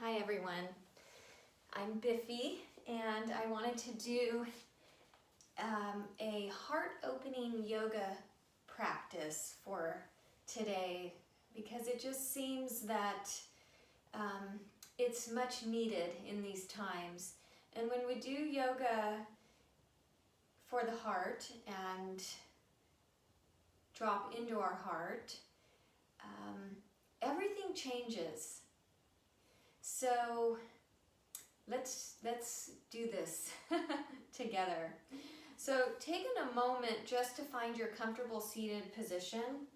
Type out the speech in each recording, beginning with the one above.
Hi everyone, I'm Biffy and I wanted to do a heart-opening yoga practice for today because it just seems that it's much needed in these times. And when we do yoga for the heart and drop into our heart, everything changes. So let's do this together. So taking a moment just to find your comfortable seated position.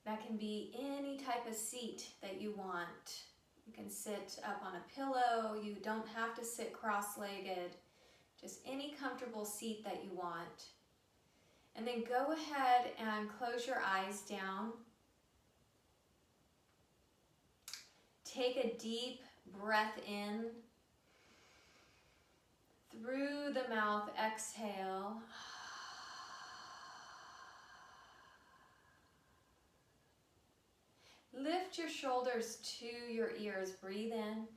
That can be any type of seat that you want. You can sit up on a pillow. You don't have to sit cross-legged. Just any comfortable seat that you want. And then go ahead and close your eyes down. Take a deep breath in. Through the mouth, exhale. Lift your shoulders to your ears. Breathe in.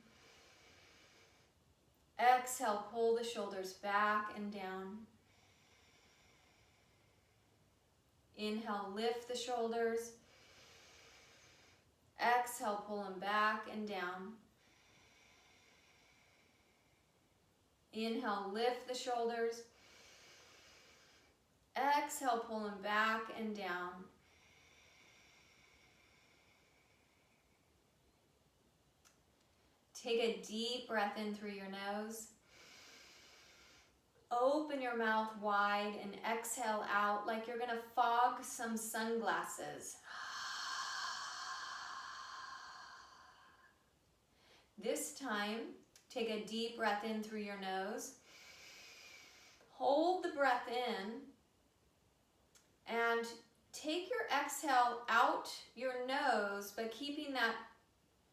Exhale, pull the shoulders back and down. Inhale, lift the shoulders. Exhale, pull them back and down. Inhale, lift the shoulders. Exhale, pull them back and down. Take a deep breath in through your nose. Open your mouth wide and exhale out like you're going to fog some sunglasses. This time, take a deep breath in through your nose. Hold the breath in and take your exhale out your nose, but keeping that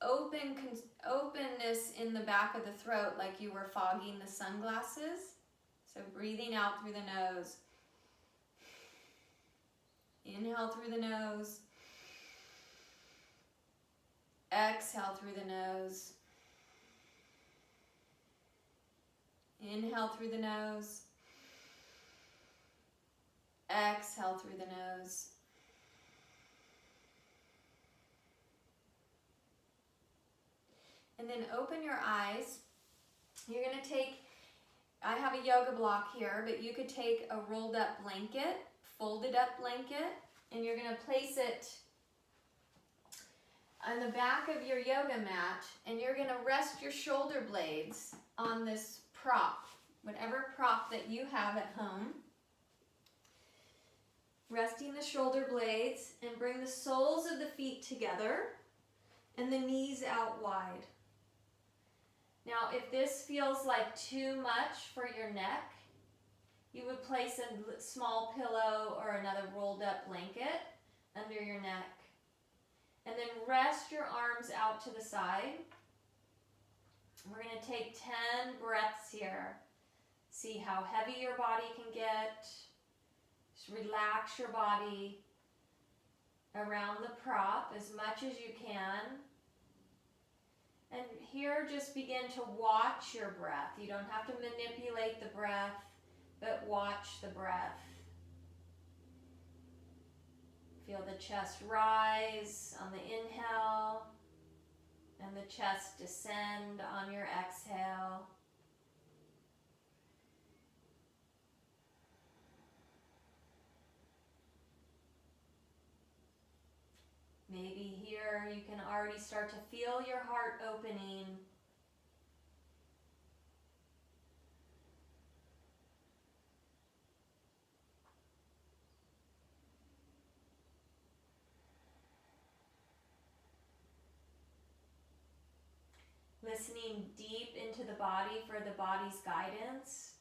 openness in the back of the throat like you were fogging the sunglasses. So breathing out through the nose. Inhale through the nose. Exhale through the nose. Inhale through the nose. Exhale through the nose. And then open your eyes. You're going to take, I have a yoga block here, but you could take a rolled up blanket, folded up blanket, and you're going to place it on the back of your yoga mat, and you're going to rest your shoulder blades on this prop, whatever prop that you have at home. Resting the shoulder blades and bring the soles of the feet together and the knees out wide. Now, if this feels like too much for your neck, you would place a small pillow or another rolled up blanket under your neck. And then rest your arms out to the side. We're going to take 10 breaths here. See how heavy your body can get. Just relax your body around the prop as much as you can. And here just begin to watch your breath. You don't have to manipulate the breath, but watch the breath. Feel the chest rise on the inhale and the chest descend on your exhale. Maybe here you can already start to feel your heart opening. Listening deep into the body for the body's guidance.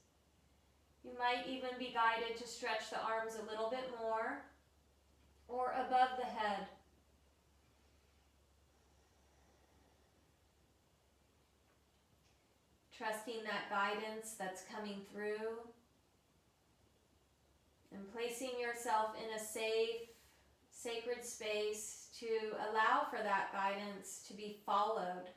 You might even be guided to stretch the arms a little bit more or above the head. Trusting that guidance that's coming through and placing yourself in a safe, sacred space to allow for that guidance to be followed.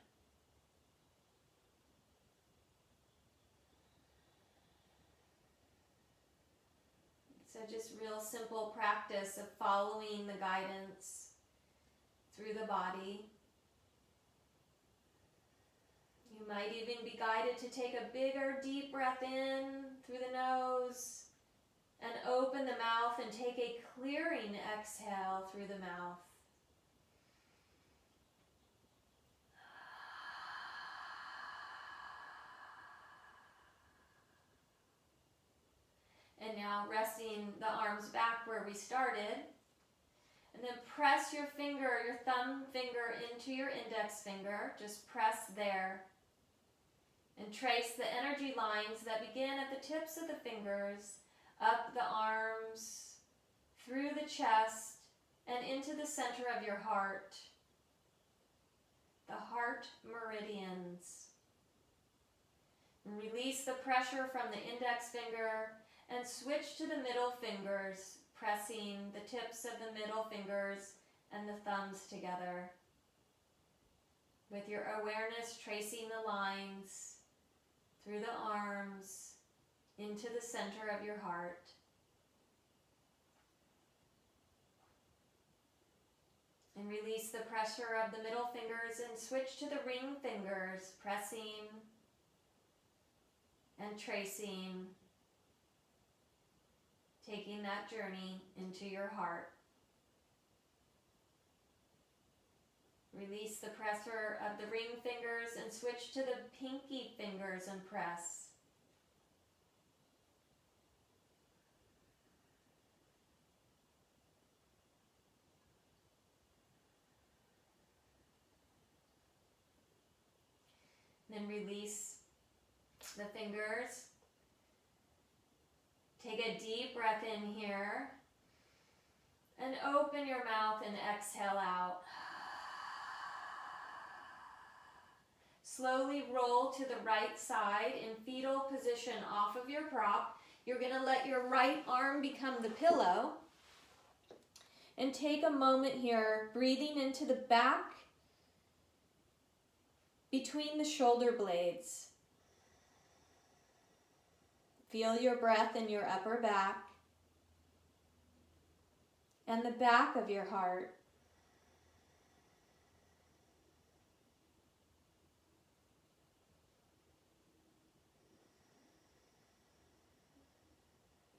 So just real simple practice of following the guidance through the body. You might even be guided to take a bigger, deep breath in through the nose and open the mouth and take a clearing exhale through the mouth. And now resting the arms back where we started. And then press your finger, your thumb finger into your index finger. Just press there. And trace the energy lines that begin at the tips of the fingers, up the arms, through the chest, and into the center of your heart. The heart meridians. And release the pressure from the index finger and switch to the middle fingers, pressing the tips of the middle fingers and the thumbs together. With your awareness tracing the lines through the arms into the center of your heart. And release the pressure of the middle fingers and switch to the ring fingers, pressing and tracing, taking that journey into your heart. Release the pressure of the ring fingers and switch to the pinky fingers and press. Then release the fingers. Take a deep breath in here and open your mouth and exhale out. Slowly roll to the right side in fetal position off of your prop. You're going to let your right arm become the pillow. And take a moment here, breathing into the back between the shoulder blades. Feel your breath in your upper back and the back of your heart.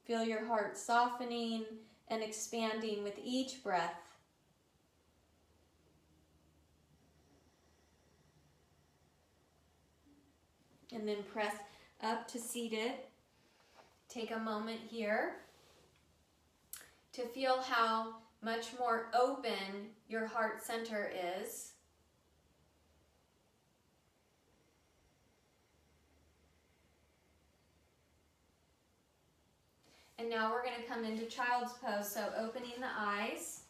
Feel your heart softening and expanding with each breath. And then press up to seated. Take a moment here to feel how much more open your heart center is. And now we're going to come into child's pose. So opening the eyes,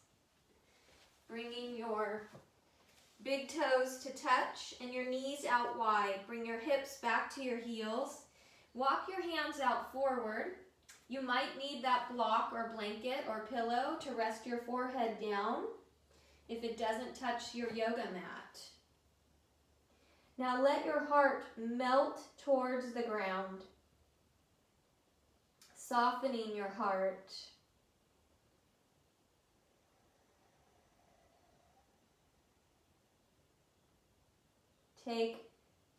bringing your big toes to touch and your knees out wide. Bring your hips back to your heels. Walk your hands out forward. You might need that block or blanket or pillow to rest your forehead down if it doesn't touch your yoga mat. Now let your heart melt towards the ground, softening your heart. Take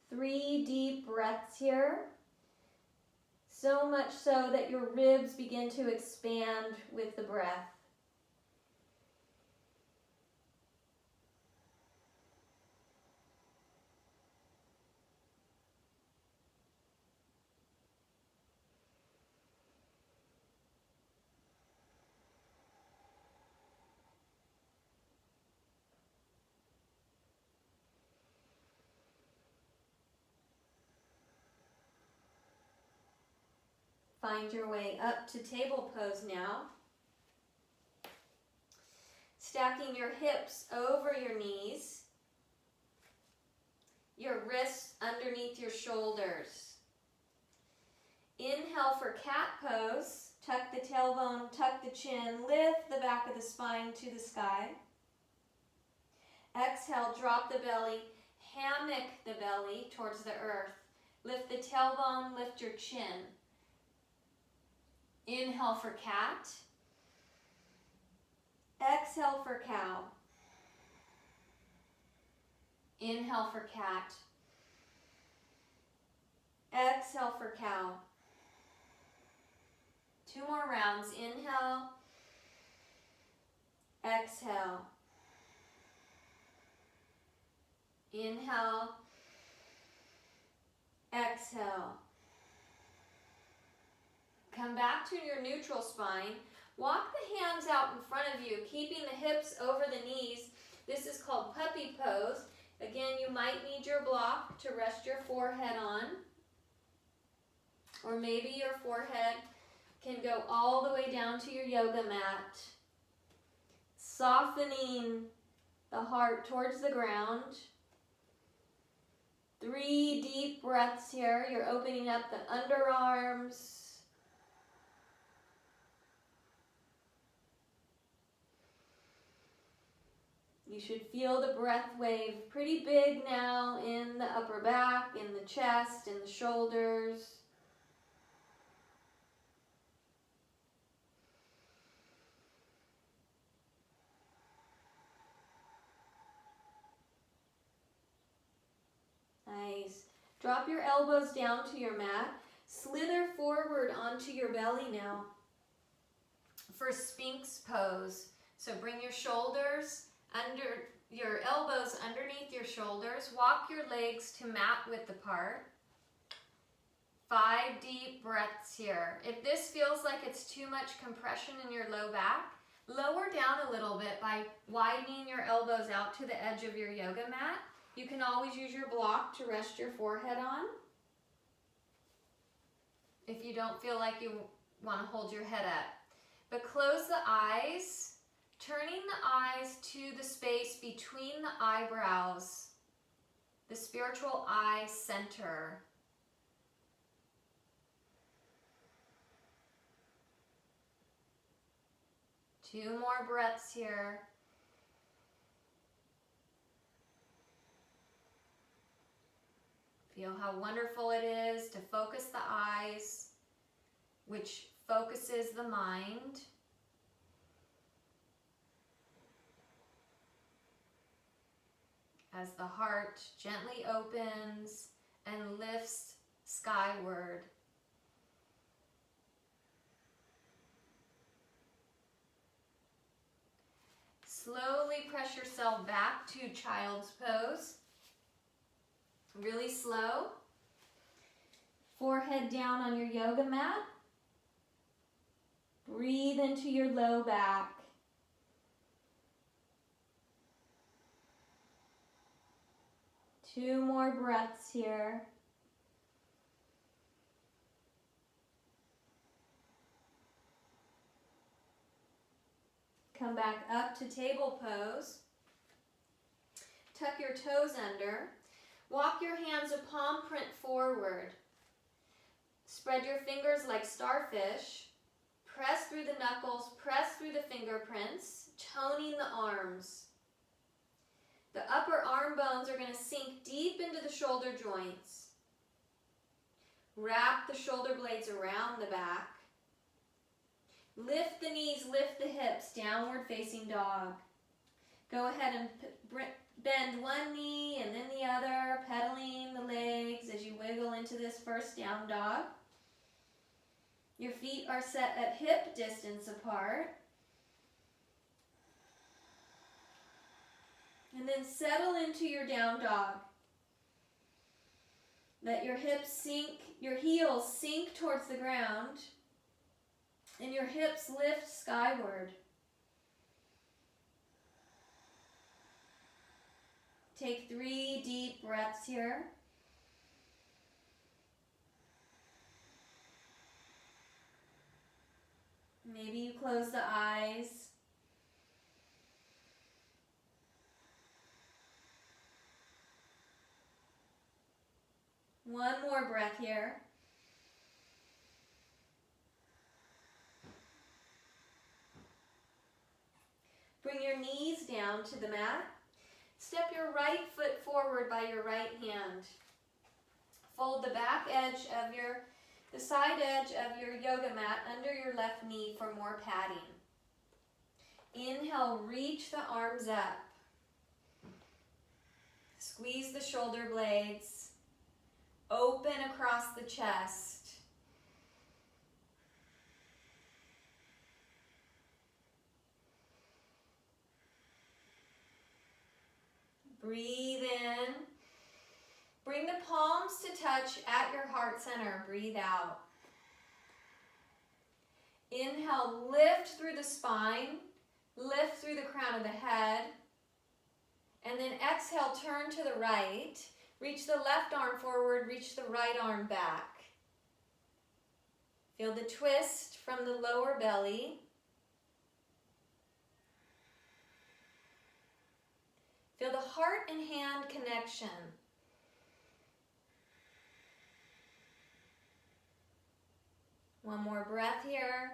3 deep breaths here. So much so that your ribs begin to expand with the breath. Find your way up to table pose now. Stacking your hips over your knees, your wrists underneath your shoulders. Inhale for cat pose. Tuck the tailbone, tuck the chin, lift the back of the spine to the sky. Exhale, drop the belly, hammock the belly towards the earth. Lift the tailbone, lift your chin. Inhale for cat. Exhale for cow. Inhale for cat. Exhale for cow. 2 more rounds. Inhale. Exhale. Inhale. Exhale. Come back to your neutral spine. Walk the hands out in front of you, keeping the hips over the knees. This is called puppy pose. Again, you might need your block to rest your forehead on. Or maybe your forehead can go all the way down to your yoga mat. Softening the heart towards the ground. 3 deep breaths here. You're opening up the underarms. You should feel the breath wave pretty big now in the upper back, in the chest, in the shoulders. Nice. Drop your elbows down to your mat. Slither forward onto your belly now for Sphinx pose. So bring your shoulders under your elbows underneath your shoulders. Walk your legs to mat width apart. 5 deep breaths here. If this feels like it's too much compression in your low back, lower down a little bit by widening your elbows out to the edge of your yoga mat. You can always use your block to rest your forehead on. If you don't feel like you want to hold your head up. But close the eyes, turning the eyes to the space between the eyebrows, the spiritual eye center. Two more breaths here. Feel how wonderful it is to focus the eyes, which focuses the mind. As the heart gently opens and lifts skyward. Slowly press yourself back to child's pose. Really slow. Forehead down on your yoga mat. Breathe into your low back. Two more breaths here. Come back up to table pose. Tuck your toes under. Walk your hands a palm print forward. Spread your fingers like starfish. Press through the knuckles, press through the fingerprints, toning the arms. The upper arm bones are going to sink deep into the shoulder joints. Wrap the shoulder blades around the back. Lift the knees, lift the hips, downward facing dog. Go ahead and bend one knee and then the other, pedaling the legs as you wiggle into this first down dog. Your feet are set at hip distance apart. And then settle into your down dog. Let your hips sink, your heels sink towards the ground, and your hips lift skyward. Take 3 deep breaths here. Maybe you close the eyes. One more breath here. Bring your knees down to the mat. Step your right foot forward by your right hand. Fold the the side edge of your yoga mat under your left knee for more padding. Inhale, reach the arms up. Squeeze the shoulder blades. Open across the chest. Breathe in. Bring the palms to touch at your heart center. Breathe out. Inhale, lift through the spine. Lift through the crown of the head. And then exhale, turn to the right. Reach the left arm forward, reach the right arm back. Feel the twist from the lower belly. Feel the heart and hand connection. One more breath here.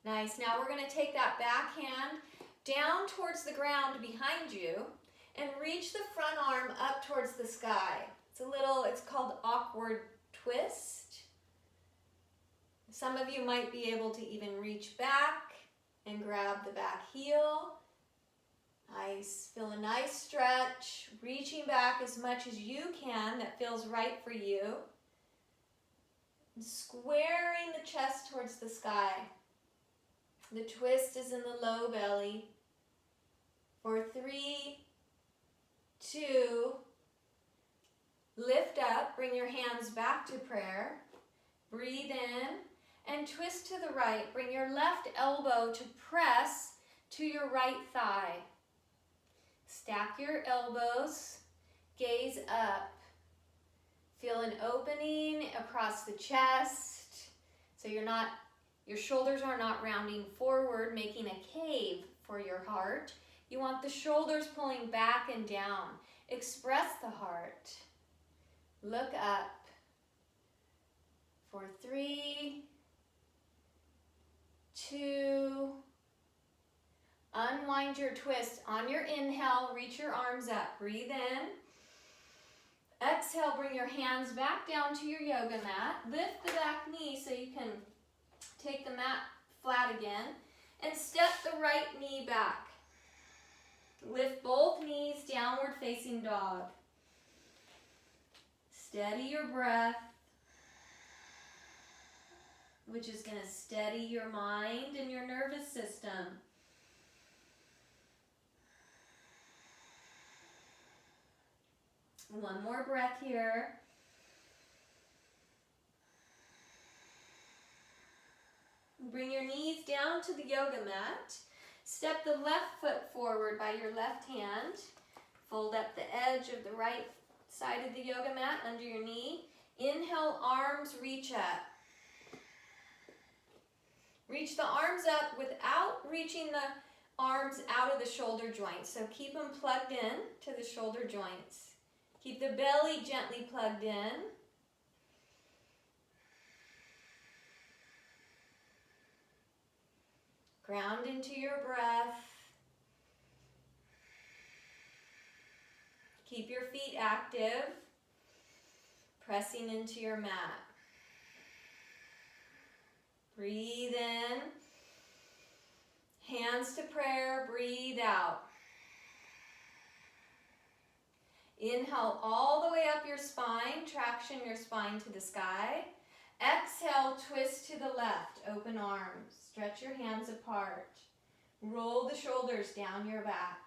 Nice. Now we're going to take that back hand down towards the ground behind you and reach the front arm up towards the sky. It's called awkward twist. Some of you might be able to even reach back and grab the back heel. Nice. Feel a nice stretch, reaching back as much as you can that feels right for you. And squaring the chest towards the sky. The twist is in the low belly. For 3, 2, lift up, bring your hands back to prayer. Breathe in and twist to the right. Bring your left elbow to press to your right thigh. Stack your elbows, gaze up. Feel an opening across the chest. So your shoulders are not rounding forward, making a cave for your heart. You want the shoulders pulling back and down. Express the heart. Look up. For 3, 2, unwind your twist. On your inhale, reach your arms up. Breathe in. Exhale, bring your hands back down to your yoga mat. Lift the back knee so you can take the mat flat again. And step the right knee back. Lift both knees, downward facing dog. Steady your breath, which is going to steady your mind and your nervous system. One more breath here. Bring your knees down to the yoga mat. Step the left foot forward by your left hand. Fold up the edge of the right side of the yoga mat under your knee. Inhale, arms reach up. Reach the arms up without reaching the arms out of the shoulder joints. So keep them plugged in to the shoulder joints. Keep the belly gently plugged in. Ground into your breath. Keep your feet active, pressing into your mat. Breathe in. Hands to prayer, breathe out. Inhale all the way up your spine, traction your spine to the sky. Exhale, twist to the left, open arms. Stretch your hands apart. Roll the shoulders down your back.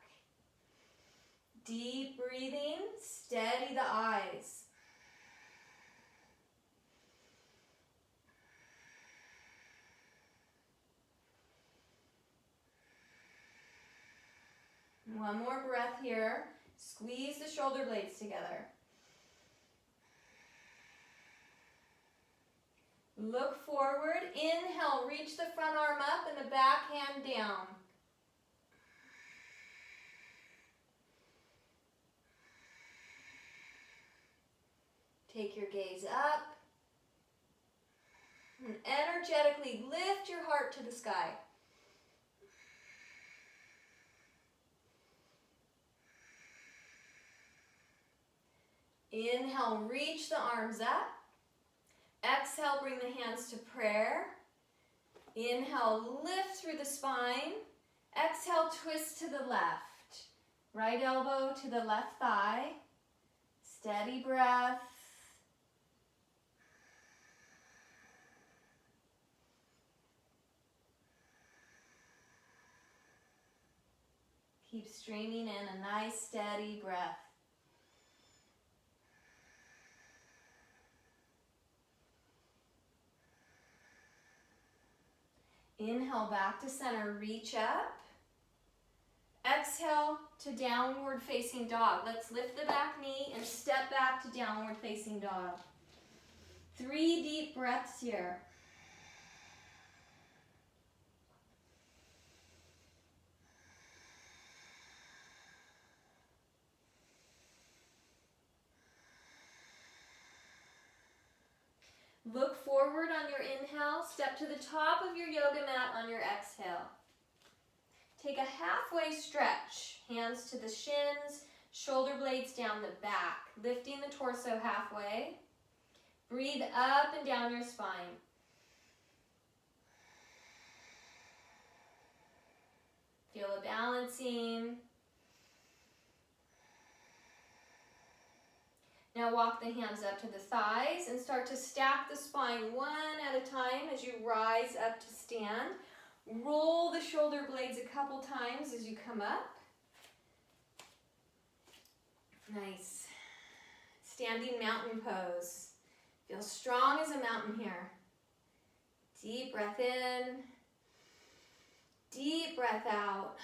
Deep breathing, steady the eyes. One more breath here. Squeeze the shoulder blades together. Look forward. Inhale, reach the front arm up and the back hand down. Take your gaze up. And energetically lift your heart to the sky. Inhale, reach the arms up. Exhale, bring the hands to prayer. Inhale, lift through the spine. Exhale, twist to the left. Right elbow to the left thigh. Steady breath. Keep streaming in a nice steady breath. Inhale back to center, reach up. Exhale to downward facing dog. Let's lift the back knee and step back to downward facing dog. 3 deep breaths here. Look forward on your inhale. Step to the top of your yoga mat on your exhale. Take a halfway stretch. Hands to the shins, shoulder blades down the back, lifting the torso halfway. Breathe up and down your spine. Feel a balancing. Now walk the hands up to the thighs and start to stack the spine one at a time as you rise up to stand. Roll the shoulder blades a couple times as you come up. Nice. Standing mountain pose. Feel strong as a mountain here. Deep breath in. Deep breath out.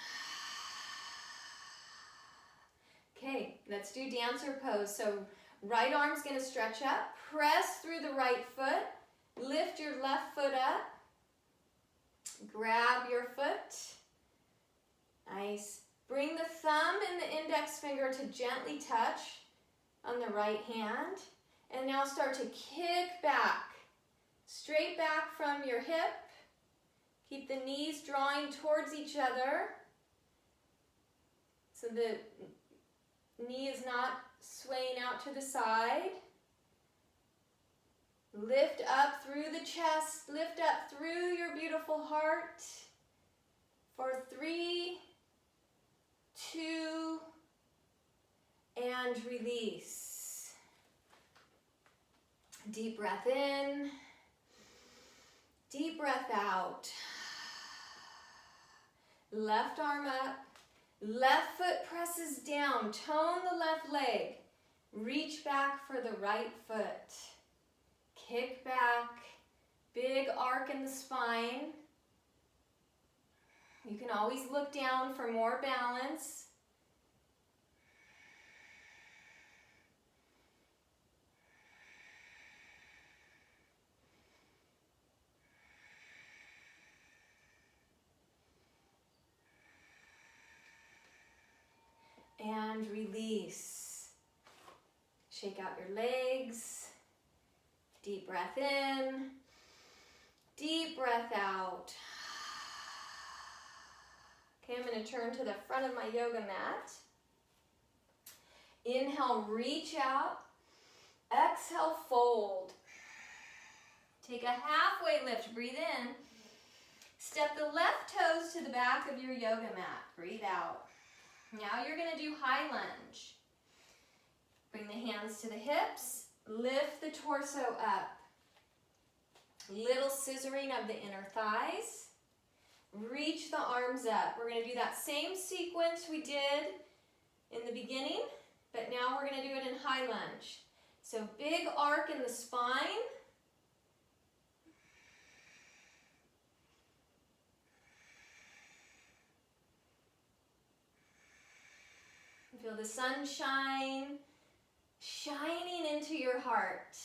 Okay, let's do dancer pose. So right arm's gonna stretch up. Press through the right foot. Lift your left foot up. Grab your foot. Nice. Bring the thumb and the index finger to gently touch on the right hand. And now start to kick back. Straight back from your hip. Keep the knees drawing towards each other. So the knee is not swaying out to the side. Lift up through the chest. Lift up through your beautiful heart. For 3, 2, and release. Deep breath in. Deep breath out. Left arm up. Left foot presses down. Tone the left leg. Reach back for the right foot. Kick back. Big arc in the spine. You can always look down for more balance. And release. Shake out your legs. Deep breath in. Deep breath out. Okay, I'm going to turn to the front of my yoga mat. Inhale, reach out. Exhale, fold. Take a halfway lift. Breathe in. Step the left toes to the back of your yoga mat. Breathe out. Now you're going to do high lunge. Bring the hands to the hips. Lift the torso up. Little scissoring of the inner thighs. Reach the arms up. We're going to do that same sequence we did in the beginning, but now we're going to do it in high lunge. So big arc in the spine. Feel the sunshine shining into your heart.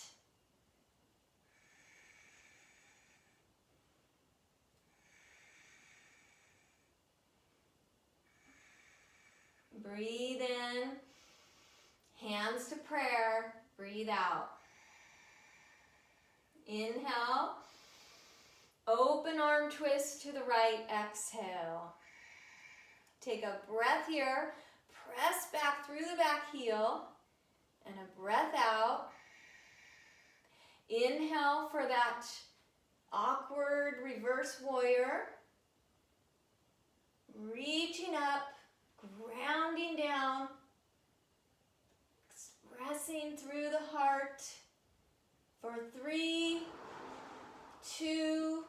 Breathe in, hands to prayer, breathe out. Inhale, open arm twist to the right, exhale. Take a breath here, press back through the back heel, and a breath out. Inhale for that awkward reverse warrior. Reaching up, grounding down, expressing through the heart for 3, 2,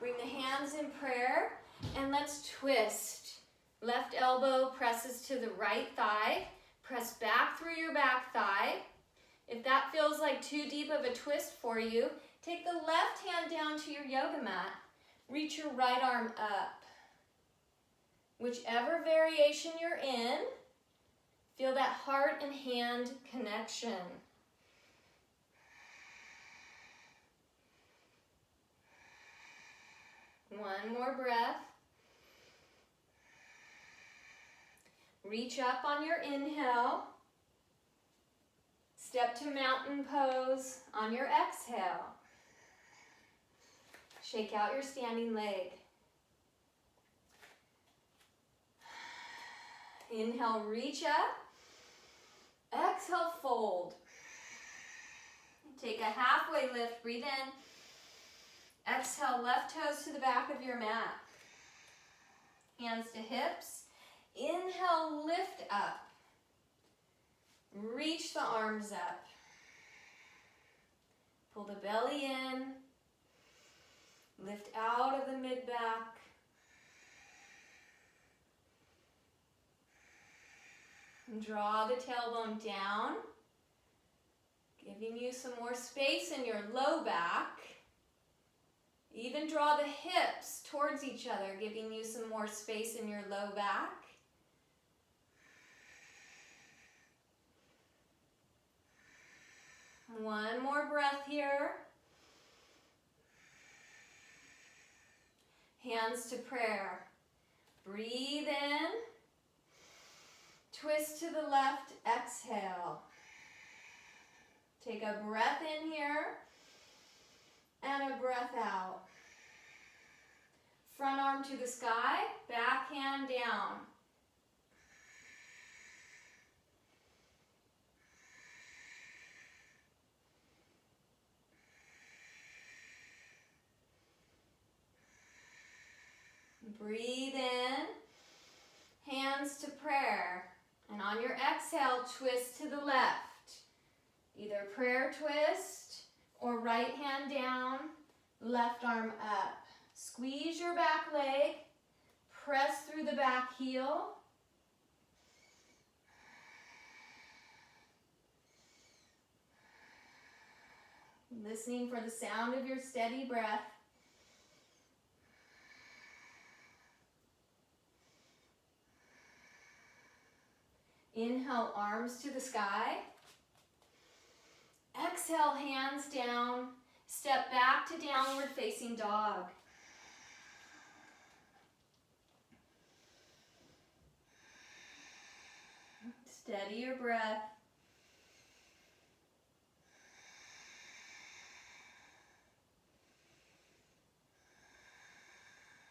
bring the hands in prayer, and let's twist. Left elbow presses to the right thigh. Press back through your back thigh. If that feels like too deep of a twist for you, take the left hand down to your yoga mat. Reach your right arm up. Whichever variation you're in, feel that heart and hand connection. One more breath. Reach up on your inhale. Step to mountain pose on your exhale. Shake out your standing leg. Inhale, reach up. Exhale, fold. Take a halfway lift, breathe in. Exhale, left toes to the back of your mat. Hands to hips. Inhale, lift up. Reach the arms up. Pull the belly in. Lift out of the mid-back. Draw the tailbone down, giving you some more space in your low back. Even draw the hips towards each other, giving you some more space in your low back. One more breath here. Hands to prayer. Breathe in. Twist to the left, exhale. Take a breath in here and a breath out. Front arm to the sky, back hand down. Breathe in, hands to prayer. And on your exhale, twist to the left. Either prayer twist or right hand down, left arm up. Squeeze your back leg, press through the back heel. Listening for the sound of your steady breath. Inhale, arms to the sky. Exhale, hands down. Step back to downward facing dog. Steady your breath.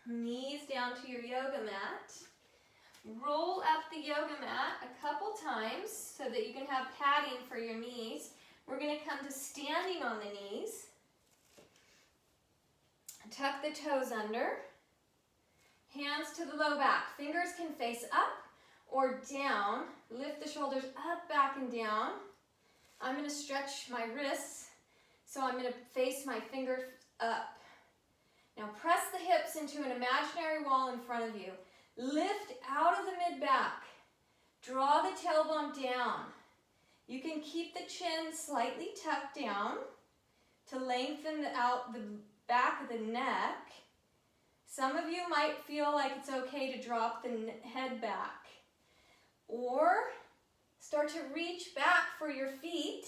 Knees down to your yoga mat. Roll up the yoga mat a couple times so that you can have padding for your knees. We're going to come to standing on the knees. Tuck the toes under. Hands to the low back. Fingers can face up or down. Lift the shoulders up, back, and down. I'm going to stretch my wrists, so I'm going to face my fingers up. Now press the hips into an imaginary wall in front of you. Lift out of the mid-back. Draw the tailbone down. You can keep the chin slightly tucked down to lengthen out the back of the neck. Some of you might feel like it's okay to drop the head back. Or start to reach back for your feet,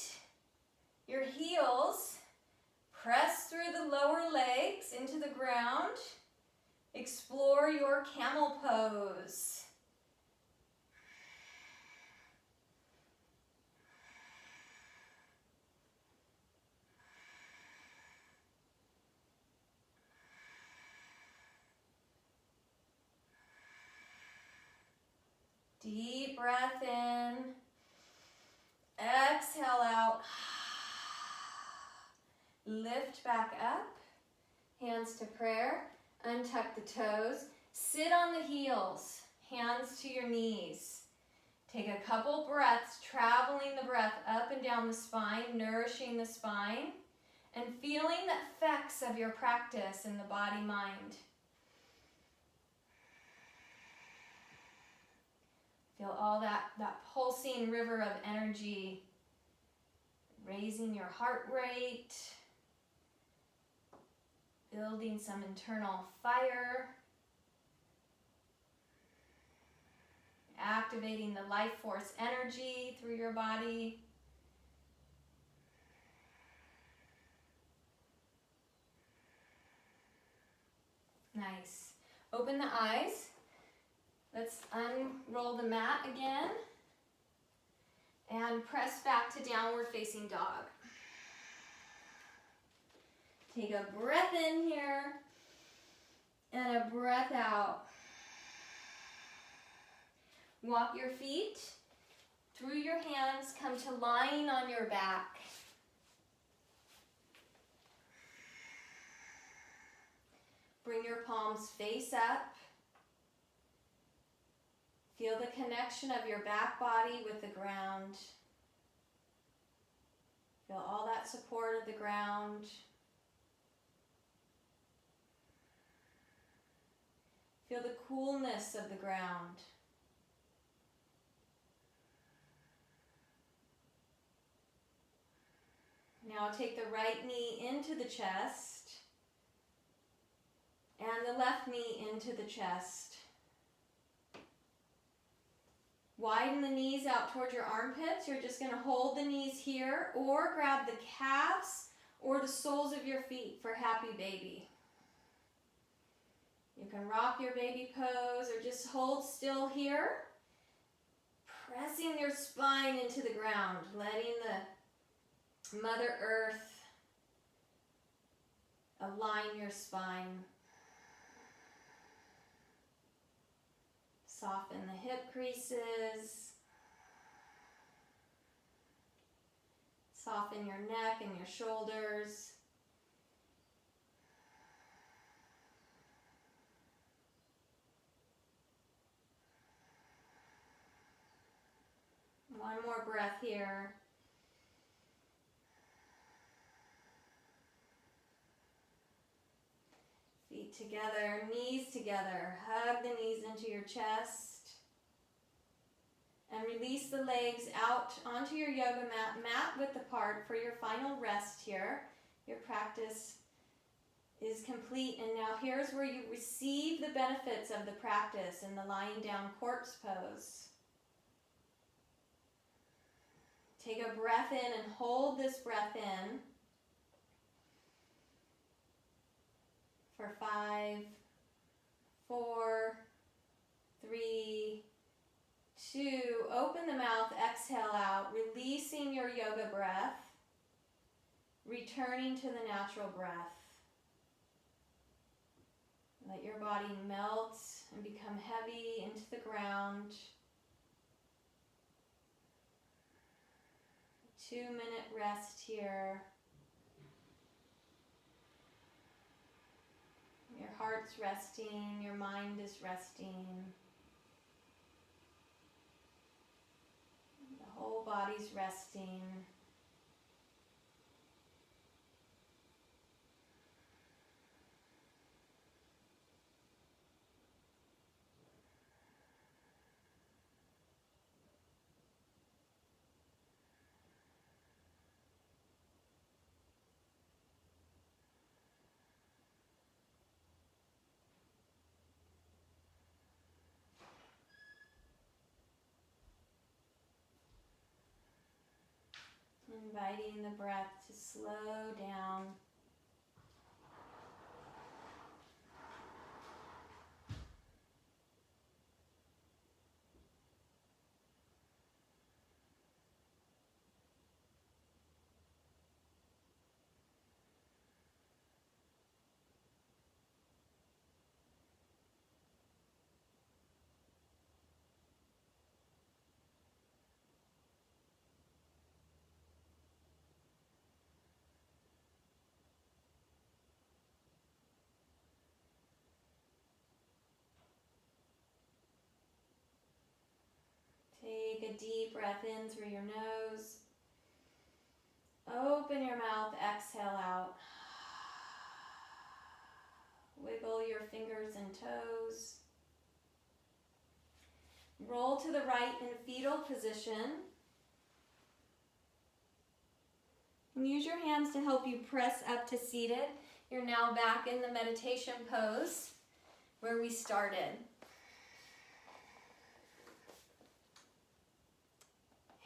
your heels. Press through the lower legs into the ground. Explore your camel pose. Deep breath in. Exhale. back up. Hands to prayer. Untuck the toes. Sit on the heels. Hands to your knees. Take a couple breaths, traveling the breath up and down the spine, nourishing the spine, and feeling the effects of your practice in the body-mind. Feel all that pulsing river of energy, raising your heart rate, building some internal fire, activating the life force energy through your body. Nice. Open the eyes. Let's unroll the mat again and press back to downward facing dog. Take a breath in here and a breath out. Walk your feet through your hands, come to lying on your back. Bring your palms face up. Feel the connection of your back body with the ground. Feel all that support of the ground. Feel the coolness of the ground. Now take the right knee into the chest and the left knee into the chest. Widen the knees out towards your armpits. You're just going to hold the knees here or grab the calves or the soles of your feet for happy baby. You can rock your baby pose or just hold still here. Pressing your spine into the ground, letting the Mother Earth align your spine. Soften the hip creases. Soften your neck and your shoulders. One more breath here. Feet together, knees together. Hug the knees into your chest. And release the legs out onto your yoga mat width apart for your final rest here. Your practice is complete, and now here's where you receive the benefits of the practice in the lying down corpse pose. Take a breath in and hold this breath in for 5, 4, 3, 2. Open the mouth, exhale out, releasing your yoga breath, returning to the natural breath. Let your body melt and become heavy into the ground. 2-minute rest here. Your heart's resting, your mind is resting. The whole body's resting. Inviting the breath to slow down. Take a deep breath in through your nose. Open your mouth, exhale out. Wiggle your fingers and toes. Roll to the right in fetal position. And use your hands to help you press up to seated. You're now back in the meditation pose where we started.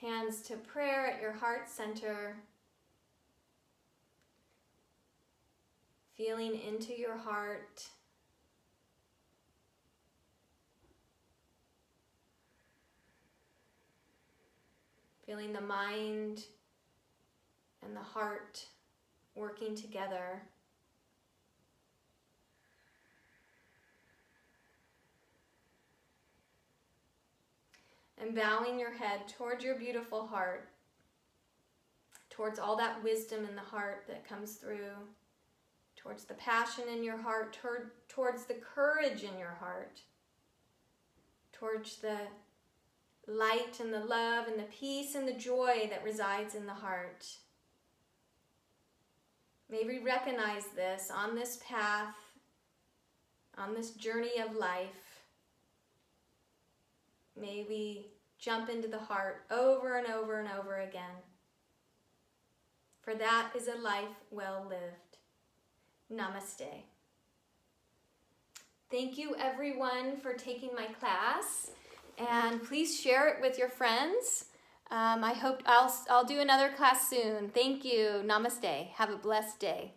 Hands to prayer at your heart center. Feeling into your heart. Feeling the mind and the heart working together. And bowing your head towards your beautiful heart, towards all that wisdom in the heart that comes through, towards the passion in your heart, towards the courage in your heart, towards the light and the love and the peace and the joy that resides in the heart. May we recognize this on this path, on this journey of life. May we jump into the heart over and over and over again. For that is a life well lived. Namaste. Thank you everyone for taking my class, and please share it with your friends. I hope I'll do another class soon. Thank you. Namaste. Have a blessed day.